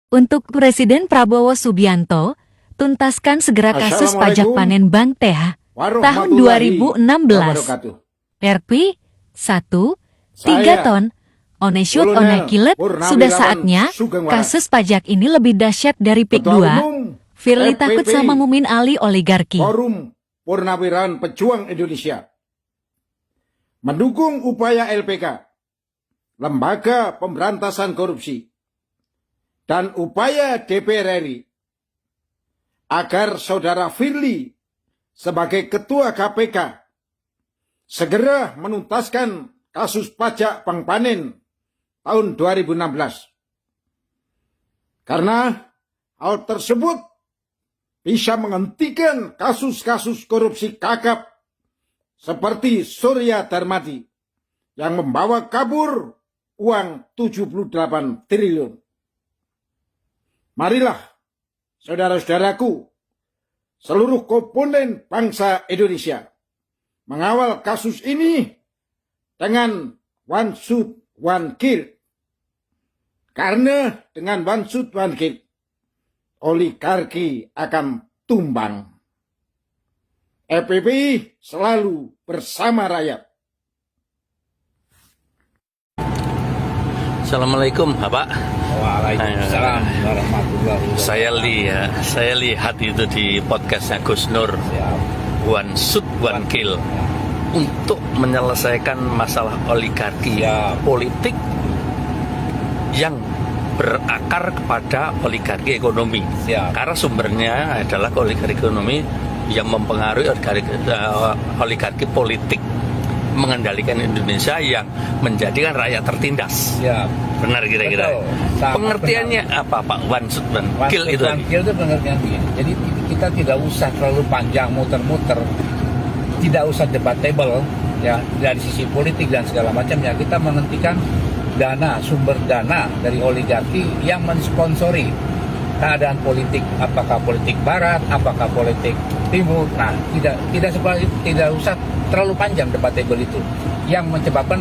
Untuk Presiden Prabowo Subianto, tuntaskan segera kasus pajak panen Bank TH tahun 2016. RP 1, 3 ton, oneshoot onekilet, sudah saatnya kasus pajak ini lebih dahsyat dari PIK 2. Firly takut sama Mumin Ali oligarki. Forum Purnawirawan Pejuang Indonesia mendukung upaya LPK, Lembaga Pemberantasan Korupsi, dan upaya DPR RI agar Saudara Firly sebagai Ketua KPK segera menuntaskan kasus pajak Bank Panin tahun 2016. Karena hal tersebut bisa menghentikan kasus-kasus korupsi kakap seperti Surya Darmadi yang membawa kabur uang 78 triliun. Marilah, saudara-saudaraku, seluruh komponen bangsa Indonesia mengawal kasus ini dengan one shoot, one kill. Karena dengan one shoot, one kill, oligarki akan tumbang. FPPI selalu bersama rakyat. Assalamualaikum, Bapak. Waalaikumsalam warahmatullahi wabarakatuh. Saya lihat itu di podcastnya Gus Nur, one shoot, one kill, untuk menyelesaikan masalah oligarki politik yang berakar kepada oligarki ekonomi. Karena sumbernya adalah oligarki ekonomi yang mempengaruhi oligarki politik, mengendalikan Indonesia yang menjadikan rakyat tertindas. Benar kira-kira. Pengertiannya benar. Apa Pak? One shoot, one kill itu? One kill itu pengertian begini. Jadi kita tidak usah terlalu panjang muter-muter, tidak usah debatable ya dari sisi politik dan segala macamnya. Kita menghentikan sumber dana dari oligarki yang mensponsori keadaan politik, apakah politik barat, apakah politik timur. Nah, tidak usah terlalu panjang debatable itu yang menyebabkan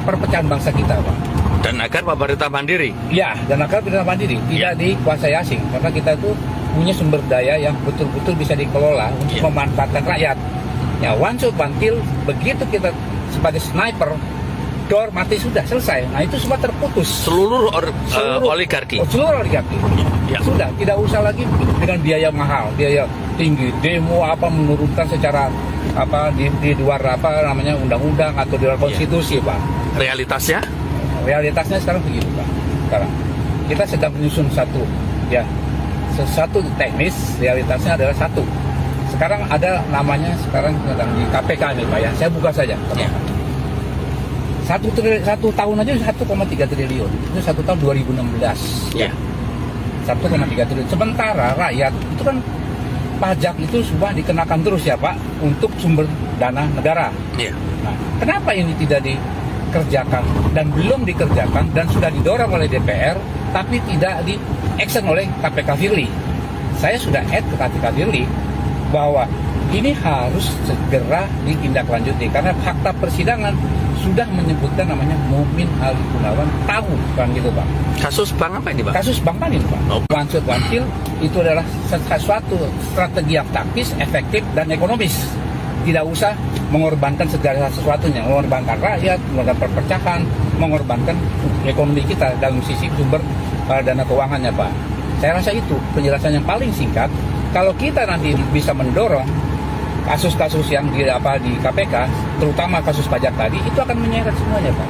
perpecahan bangsa kita, Pak. Dan agar pemerintah mandiri. Ya, dan agar pemerintah mandiri tidak dikuasai asing, karena kita itu punya sumber daya yang betul-betul bisa dikelola untuk memanfaatkan rakyat. Ya, one shot one kill, begitu kita sebagai sniper dor mati sudah selesai. Nah, itu semua terputus. Seluruh oligarki. Seluruh oligarki. Sudah, tidak usah lagi dengan biaya mahal, biaya tinggi, demo menurunkan secara di luar undang-undang atau di luar konstitusi, Pak. Realitasnya sekarang begitu, Pak. Sekarang kita sedang menyusun satu teknis, realitasnya adalah satu. Sekarang ada namanya sedang di KPK nih, Pak ya. Saya buka saja. Satu tahun aja 1,3 triliun. Itu 1 tahun 2016. 1,3 triliun. Sementara rakyat itu kan pajak itu sudah dikenakan terus ya, Pak, untuk sumber dana negara. Nah, kenapa ini tidak dikerjakan dan belum dikerjakan dan sudah didorong oleh DPR tapi tidak di-action oleh KPK Firly? Saya sudah add ke KPK Firly bahwa ini harus segera ditindaklanjuti karena fakta persidangan sudah menyebutkan namanya Mumin Ali Gunawan tahu kan gitu, Pak. Kasus bank apa ini, Pak? Kasus Bank Panin, Pak. One shot one kill itu adalah suatu strategi yang taktis, efektif dan ekonomis. Tidak usah mengorbankan segala sesuatunya, mengorbankan rakyat, mengorbankan perpecahan, mengorbankan ekonomi kita dalam sisi sumber dana keuangannya, Pak. Saya rasa itu penjelasan yang paling singkat. Kalau kita nanti bisa mendorong kasus-kasus yang di KPK, terutama kasus pajak tadi, itu akan menyeret semuanya, Pak.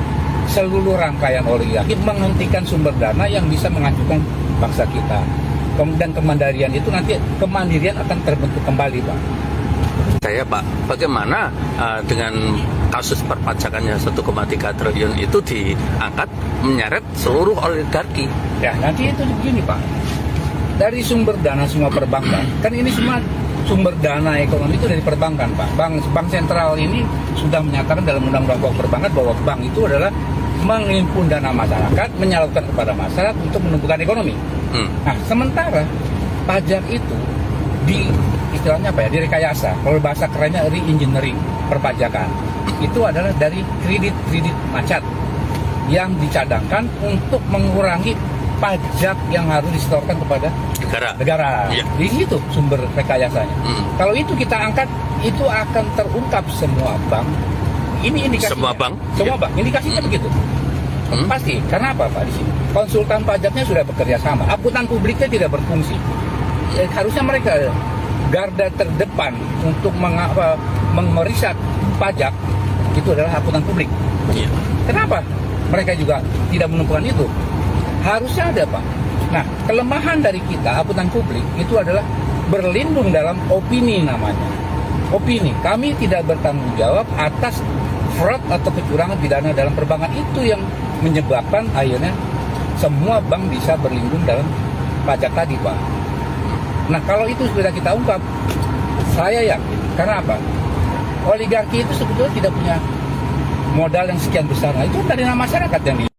Seluruh rangkaian oligarki menghentikan sumber dana yang bisa menghancurkan bangsa kita. Dan kemandirian itu nanti akan terbentuk kembali, Pak. Saya, Pak, bagaimana dengan kasus perpajakannya 1,3 triliun itu diangkat menyeret seluruh oligarki? Ya, nanti itu begini, Pak. Dari sumber dana semua perbankan, kan ini semua sumber dana ekonomi itu dari perbankan, Pak. Bank sentral ini sudah menyatakan dalam undang-undang perbankan bahwa bank itu adalah menghimpun dana masyarakat, menyalurkan kepada masyarakat untuk menumbuhkan ekonomi. Nah, sementara pajak itu istilahnya direkayasa. Kalau bahasa kerennya re-engineering perpajakan. Itu adalah dari kredit macet yang dicadangkan untuk mengurangi pajak yang harus disetorkan kepada negara. Iya. Di situ sumber rekayasanya. Kalau itu kita angkat, itu akan terungkap semua bank. Ini indikasinya. Semua bank? Semua bank. Indikasinya begitu. Pasti. Karena apa Pak di sini? Konsultan pajaknya sudah bekerja sama. Akuntan publiknya tidak berfungsi. Harusnya mereka garda terdepan untuk memeriksa pajak itu adalah akuntan publik. Iya. Kenapa mereka juga tidak menemukan itu? Harusnya ada Pak. Nah, kelemahan dari kita akuntan publik itu adalah berlindung dalam opini namanya. Opini. Kami tidak bertanggung jawab atas fraud atau kecurangan pidana dalam perbankan. Itu yang menyebabkan akhirnya semua bank bisa berlindung dalam pajak tadi Pak. Nah, kalau itu sudah kita ungkap, saya yakin. Karena apa? Oligarki itu sebetulnya tidak punya modal yang sekian besar. Nah, itu dari masyarakat yang